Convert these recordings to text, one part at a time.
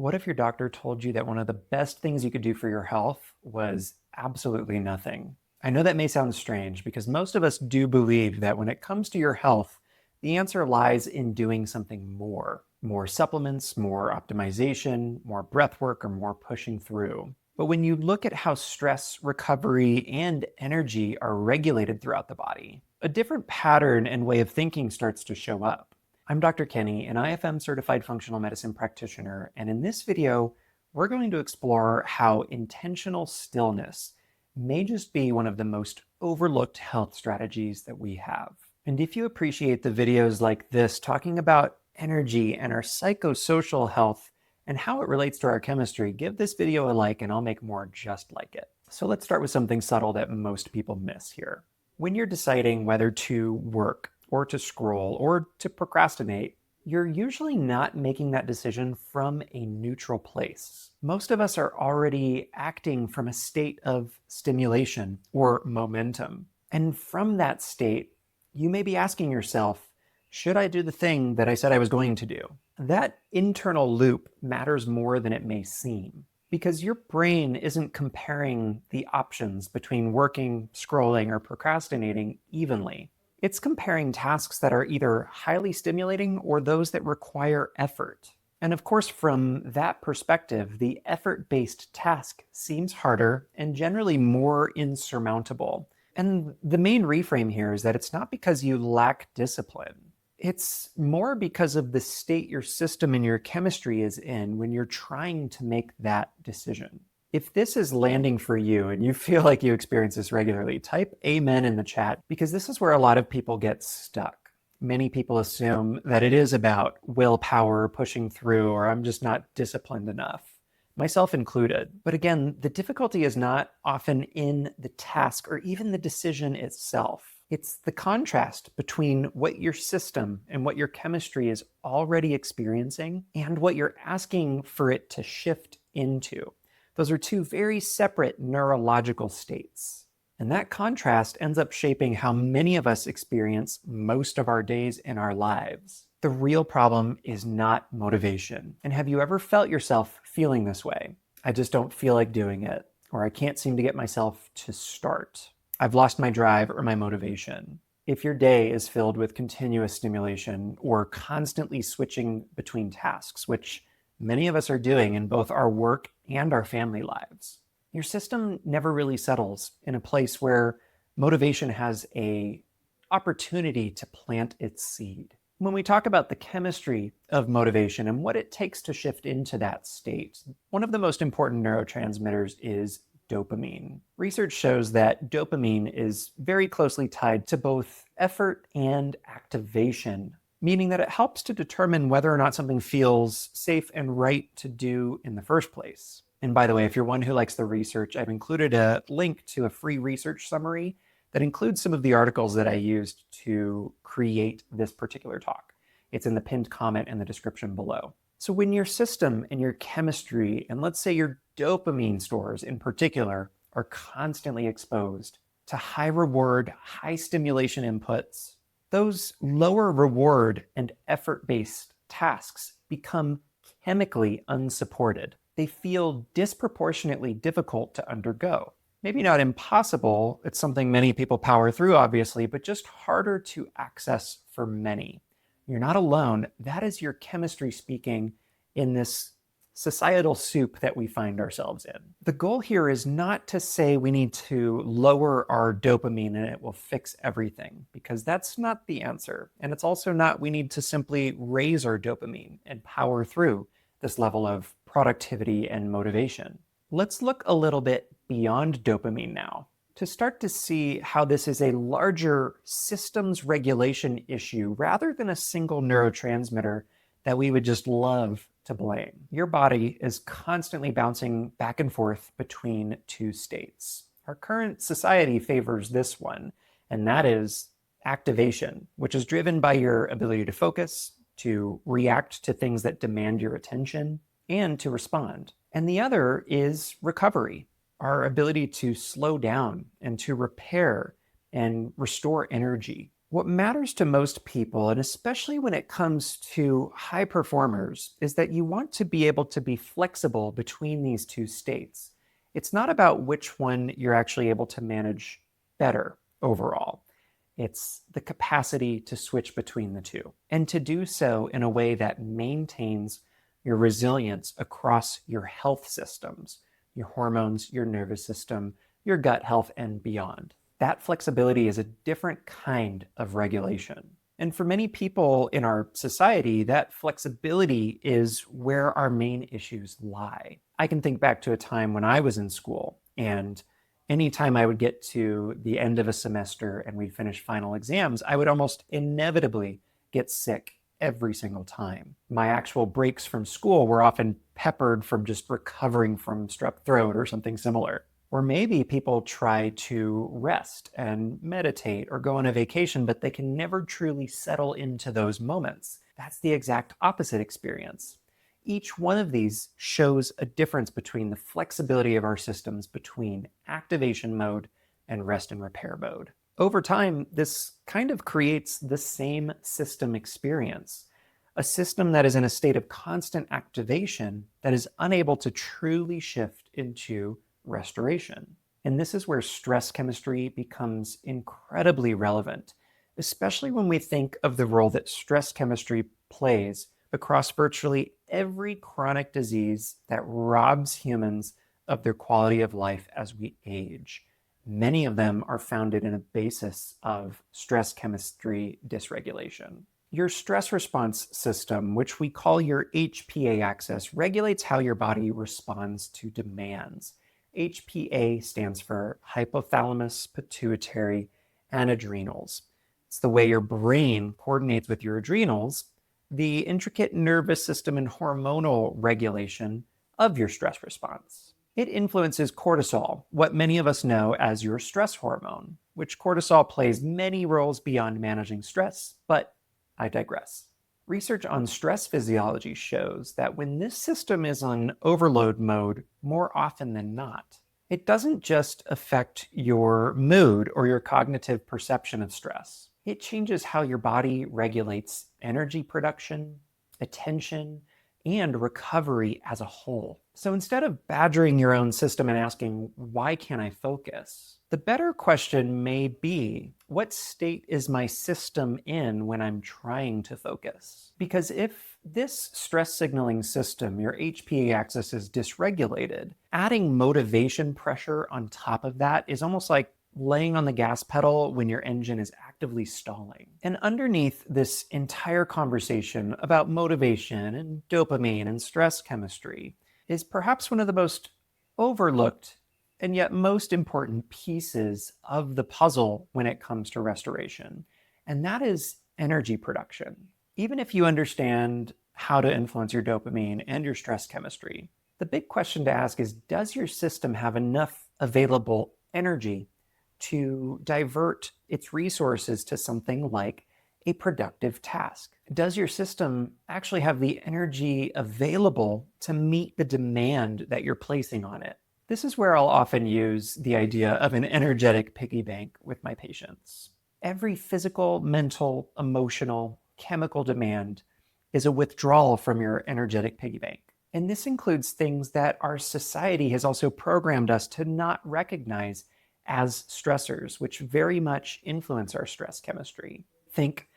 What if your doctor told you that one of the best things you could do for your health was absolutely nothing? I know that may sound strange because most of us do believe that when it comes to your health, the answer lies in doing something more. More supplements, more optimization, more breath work, or more pushing through. But when you look at how stress, recovery, and energy are regulated throughout the body, a different pattern and way of thinking starts to show up. I'm Dr. Kenny, an IFM certified functional medicine practitioner, and in this video, we're going to explore how intentional stillness may just be one of the most overlooked health strategies that we have. And if you appreciate the videos like this, talking about energy and our psychosocial health and how it relates to our chemistry, give this video a like and I'll make more just like it. So let's start with something subtle that most people miss here. When you're deciding whether to work or to scroll or to procrastinate, you're usually not making that decision from a neutral place. Most of us are already acting from a state of stimulation or momentum. And from that state, you may be asking yourself, should I do the thing that I said I was going to do? That internal loop matters more than it may seem, because your brain isn't comparing the options between working, scrolling, or procrastinating evenly. It's comparing tasks that are either highly stimulating or those that require effort. And of course, from that perspective, the effort-based task seems harder and generally more insurmountable. And the main reframe here is that it's not because you lack discipline. It's more because of the state your system and your chemistry is in when you're trying to make that decision. If this is landing for you and you feel like you experience this regularly, type amen in the chat, because this is where a lot of people get stuck. Many people assume that it is about willpower, pushing through, or I'm just not disciplined enough, myself included. But again, the difficulty is not often in the task or even the decision itself. It's the contrast between what your system and what your chemistry is already experiencing and what you're asking for it to shift into. Those are two very separate neurological states. And that contrast ends up shaping how many of us experience most of our days in our lives. The real problem is not motivation. And have you ever felt yourself feeling this way? I just don't feel like doing it, or I can't seem to get myself to start. I've lost my drive or my motivation. If your day is filled with continuous stimulation or constantly switching between tasks, which many of us are doing in both our work and our family lives, your system never really settles in a place where motivation has an opportunity to plant its seed. When we talk about the chemistry of motivation and what it takes to shift into that state, one of the most important neurotransmitters is dopamine. Research shows that dopamine is very closely tied to both effort and activation, meaning that it helps to determine whether or not something feels safe and right to do in the first place. And by the way, if you're one who likes the research, I've included a link to a free research summary that includes some of the articles that I used to create this particular talk. It's in the pinned comment in the description below. So when your system and your chemistry, and let's say your dopamine stores in particular, are constantly exposed to high reward, high stimulation inputs, those lower reward and effort-based tasks become chemically unsupported. They feel disproportionately difficult to undergo. Maybe not impossible, it's something many people power through, obviously, but just harder to access for many. You're not alone. That is your chemistry speaking in this societal soup that we find ourselves in. The goal here is not to say we need to lower our dopamine and it will fix everything, because that's not the answer. And it's also not we need to simply raise our dopamine and power through this level of productivity and motivation. Let's look a little bit beyond dopamine now to start to see how this is a larger systems regulation issue rather than a single neurotransmitter that we would just love to blame. Your body is constantly bouncing back and forth between two states. Our current society favors this one, and that is activation, which is driven by your ability to focus, to react to things that demand your attention, and to respond. And the other is recovery, our ability to slow down and to repair and restore energy. What matters to most people, and especially when it comes to high performers, is that you want to be able to be flexible between these two states. It's not about which one you're actually able to manage better overall. It's the capacity to switch between the two, and to do so in a way that maintains your resilience across your health systems, your hormones, your nervous system, your gut health, and beyond. That flexibility is a different kind of regulation. And for many people in our society, that flexibility is where our main issues lie. I can think back to a time when I was in school, and anytime I would get to the end of a semester and we'd finish final exams, I would almost inevitably get sick every single time. My actual breaks from school were often peppered from just recovering from strep throat or something similar. Or maybe people try to rest and meditate or go on a vacation, but they can never truly settle into those moments. That's the exact opposite experience. Each one of these shows a difference between the flexibility of our systems between activation mode and rest and repair mode. Over time, this kind of creates the same system experience, a system that is in a state of constant activation that is unable to truly shift into restoration. And this is where stress chemistry becomes incredibly relevant, especially when we think of the role that stress chemistry plays across virtually every chronic disease that robs humans of their quality of life as we age. Many of them are founded in a basis of stress chemistry dysregulation. Your stress response system, which we call your HPA axis, regulates how your body responds to demands. HPA stands for hypothalamus, pituitary, and adrenals. It's the way your brain coordinates with your adrenals, the intricate nervous system and hormonal regulation of your stress response. It influences cortisol, what many of us know as your stress hormone, which cortisol plays many roles beyond managing stress, but I digress. Research on stress physiology shows that when this system is on overload mode more often than not, it doesn't just affect your mood or your cognitive perception of stress. It changes how your body regulates energy production, attention, and recovery as a whole. So instead of badgering your own system and asking, why can't I focus? The better question may be, what state is my system in when I'm trying to focus? Because if this stress signaling system, your HPA axis, is dysregulated, adding motivation pressure on top of that is almost like laying on the gas pedal when your engine is actively stalling. And underneath this entire conversation about motivation and dopamine and stress chemistry is perhaps one of the most overlooked and yet most important pieces of the puzzle when it comes to restoration. And that is energy production. Even if you understand how to influence your dopamine and your stress chemistry, the big question to ask is, does your system have enough available energy to divert its resources to something like a productive task? Does your system actually have the energy available to meet the demand that you're placing on it? This is where I'll often use the idea of an energetic piggy bank with my patients. Every physical, mental, emotional, chemical demand is a withdrawal from your energetic piggy bank. And this includes things that our society has also programmed us to not recognize as stressors, which very much influence our stress chemistry. Think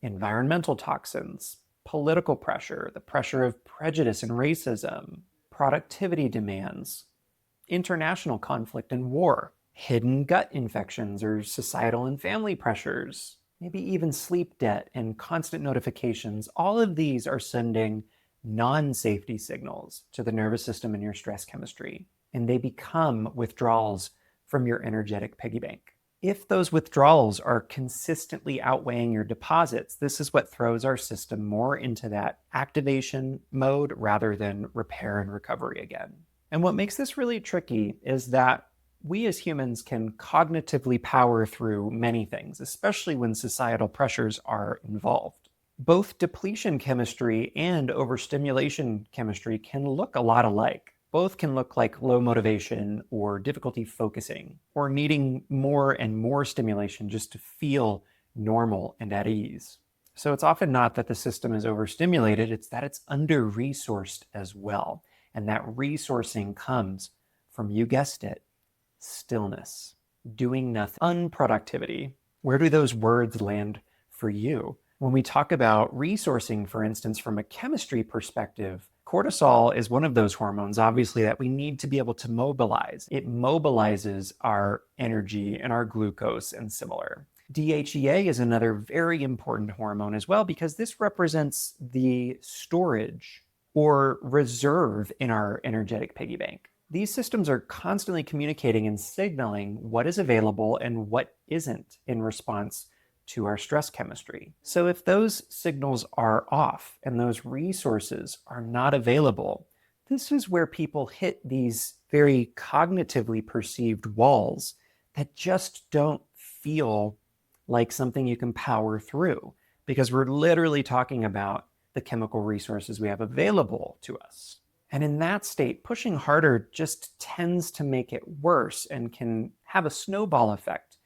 environmental toxins, political pressure, the pressure of prejudice and racism, productivity demands, international conflict and war, hidden gut infections or societal and family pressures, maybe even sleep debt and constant notifications. All of these are sending non-safety signals to the nervous system and your stress chemistry, and they become withdrawals from your energetic piggy bank. If those withdrawals are consistently outweighing your deposits, this is what throws our system more into that activation mode rather than repair and recovery again. And what makes this really tricky is that we as humans can cognitively power through many things, especially when societal pressures are involved. Both depletion chemistry and overstimulation chemistry can look a lot alike. Both can look like low motivation or difficulty focusing or needing more and more stimulation just to feel normal, and at ease. So it's often not that the system is overstimulated, it's that it's under-resourced as well. And that resourcing comes from, you guessed it, stillness, doing nothing, unproductivity. Where do those words land for you? When we talk about resourcing, for instance, from a chemistry perspective, cortisol is one of those hormones, obviously, that we need to be able to mobilize. It mobilizes our energy and our glucose and similar. DHEA is another very important hormone as well, because this represents the storage or reserve in our energetic piggy bank. These systems are constantly communicating and signaling what is available and what isn't in response to our stress chemistry. So if those signals are off and those resources are not available, this is where people hit these very cognitively perceived walls that just don't feel like something you can power through, because we're literally talking about the chemical resources we have available to us. And in that state, pushing harder just tends to make it worse and can have a snowball effect,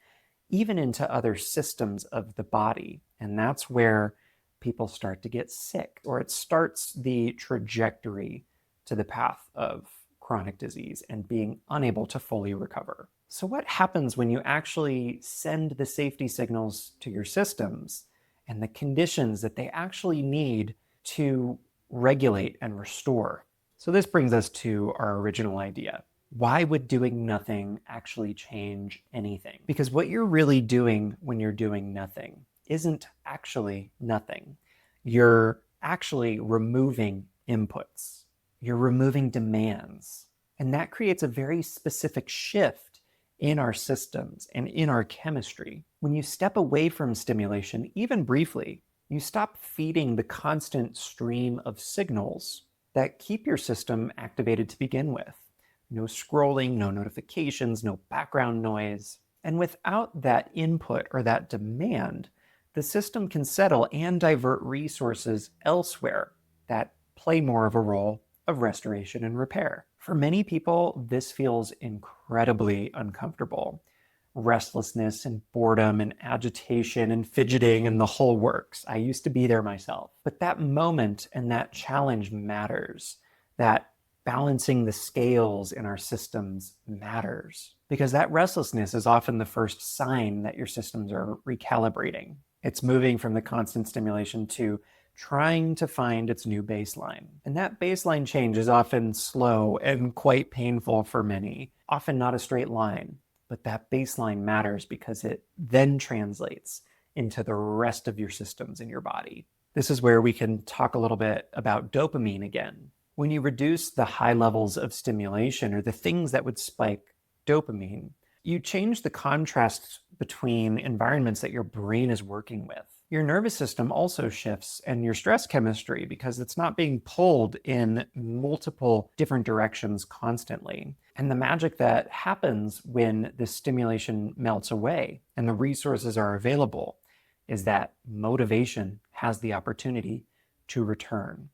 even into other systems of the body. And that's where people start to get sick, or it starts the trajectory to the path of chronic disease and being unable to fully recover. So what happens when you actually send the safety signals to your systems and the conditions that they actually need to regulate and restore? So this brings us to our original idea. Why would doing nothing actually change anything? Because what you're really doing when you're doing nothing isn't actually nothing. You're actually removing inputs. You're removing demands. And that creates a very specific shift in our systems and in our chemistry. When you step away from stimulation, even briefly, you stop feeding the constant stream of signals that keep your system activated to begin with. No scrolling, no notifications, no background noise. And without that input or that demand, the system can settle and divert resources elsewhere that play more of a role of restoration and repair. For many people, this feels incredibly uncomfortable. Restlessness and boredom and agitation and fidgeting and the whole works. I used to be there myself. But that moment and that challenge matters. That balancing the scales in our systems matters, because that restlessness is often the first sign that your systems are recalibrating. It's moving from the constant stimulation to trying to find its new baseline. And that baseline change is often slow and quite painful for many, often not a straight line. But that baseline matters because it then translates into the rest of your systems in your body. This is where we can talk a little bit about dopamine again. When you reduce the high levels of stimulation, or the things that would spike dopamine, you change the contrast between environments that your brain is working with. Your nervous system also shifts, and your stress chemistry, because it's not being pulled in multiple different directions constantly. And the magic that happens when the stimulation melts away and the resources are available is that motivation has the opportunity to return.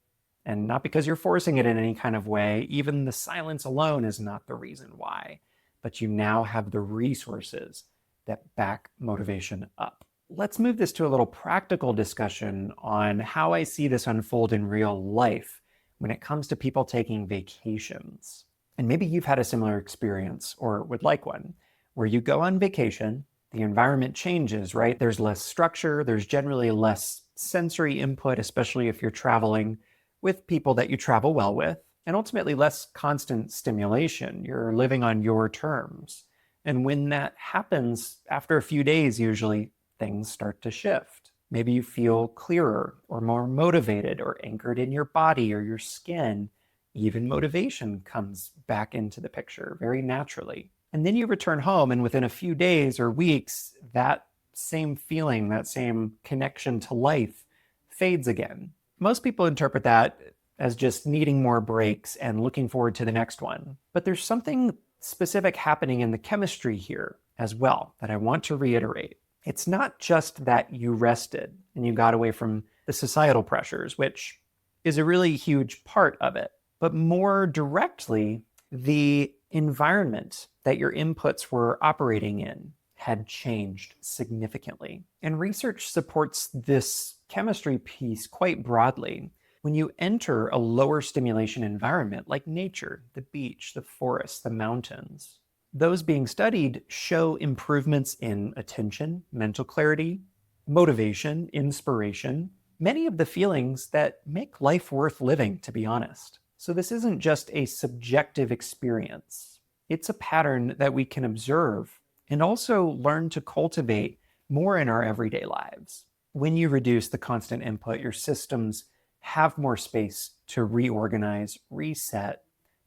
And not because you're forcing it in any kind of way. Even the silence alone is not the reason why. But you now have the resources that back motivation up. Let's move this to a little practical discussion on how I see this unfold in real life when it comes to people taking vacations. And maybe you've had a similar experience or would like one, where you go on vacation, the environment changes, right? There's less structure, there's generally less sensory input, especially if you're traveling with people that you travel well with, and ultimately less constant stimulation. You're living on your terms. And when that happens, after a few days, usually things start to shift. Maybe you feel clearer or more motivated or anchored in your body or your skin. Even motivation comes back into the picture very naturally. And then you return home, and within a few days or weeks, that same feeling, that same connection to life fades again. Most people interpret that as just needing more breaks and looking forward to the next one. But there's something specific happening in the chemistry here as well that I want to reiterate. It's not just that you rested and you got away from the societal pressures, which is a really huge part of it, but more directly, the environment that your inputs were operating in had changed significantly. And research supports this chemistry piece quite broadly. When you enter a lower stimulation environment like nature, the beach, the forest, the mountains, those being studied show improvements in attention, mental clarity, motivation, inspiration, many of the feelings that make life worth living, to be honest. So this isn't just a subjective experience. It's a pattern that we can observe and also learn to cultivate more in our everyday lives. When you reduce the constant input, your systems have more space to reorganize, reset,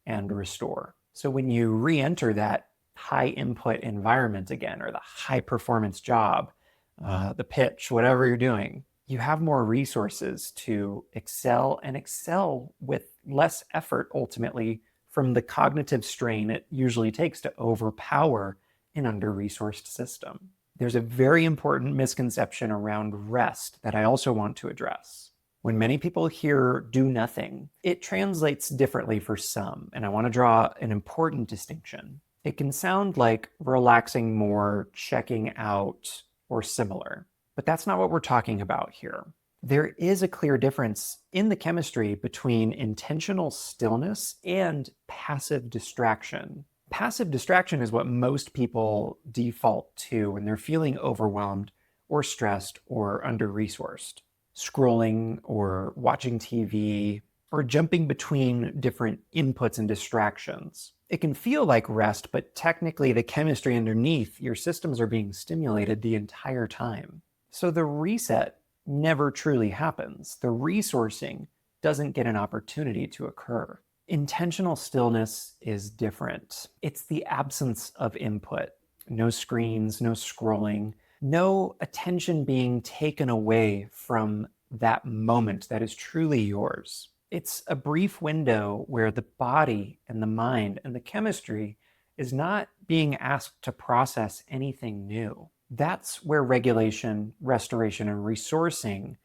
and restore. So when you re-enter that high input environment again, or the high performance job, the pitch, whatever you're doing, you have more resources to excel and excel with less effort ultimately from the cognitive strain it usually takes to overpower an under-resourced system. There's a very important misconception around rest that I also want to address. When many people hear do nothing, it translates differently for some, and I want to draw an important distinction. It can sound like relaxing more, checking out, or similar, but that's not what we're talking about here. There is a clear difference in the chemistry between intentional stillness and passive distraction. Passive distraction is what most people default to when they're feeling overwhelmed or stressed or under-resourced. Scrolling or watching TV or jumping between different inputs and distractions. It can feel like rest, but technically the chemistry underneath your systems are being stimulated the entire time. So the reset never truly happens. The resourcing doesn't get an opportunity to occur. Intentional stillness is different. It's the absence of input. No screens, no scrolling, no attention being taken away from that moment that is truly yours. It's a brief window where the body and the mind and the chemistry is not being asked to process anything new. That's where regulation, restoration, and resourcing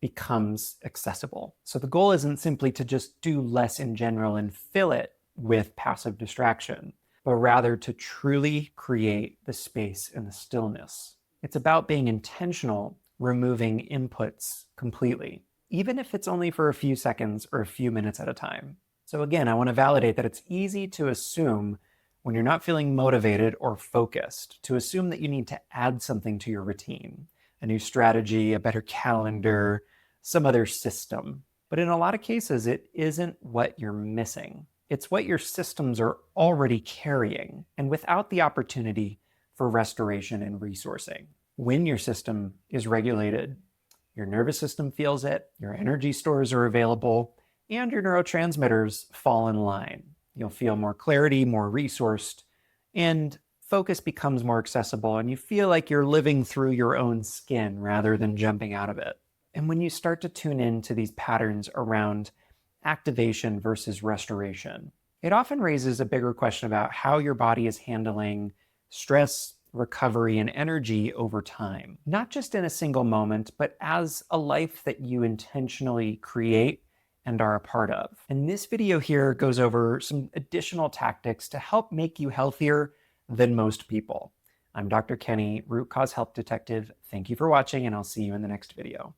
becomes accessible. So the goal isn't simply to just do less in general and fill it with passive distraction, but rather to truly create the space and the stillness. It's about being intentional, removing inputs completely, even if it's only for a few seconds or a few minutes at a time. So again, I want to validate that it's easy to assume when you're not feeling motivated or focused, to assume that you need to add something to your routine, a new strategy, a better calendar, some other system. But in a lot of cases, it isn't what you're missing. It's what your systems are already carrying, and without the opportunity for restoration and resourcing. When your system is regulated, your nervous system feels it, your energy stores are available, and your neurotransmitters fall in line. You'll feel more clarity, more resourced, and focus becomes more accessible, and you feel like you're living through your own skin rather than jumping out of it. And when you start to tune into these patterns around activation versus restoration, it often raises a bigger question about how your body is handling stress, recovery, and energy over time. Not just in a single moment, but as a life that you intentionally create and are a part of. And this video here goes over some additional tactics to help make you healthier than most people. I'm Dr. Kenny, Root Cause Health Detective. Thank you for watching, and I'll see you in the next video.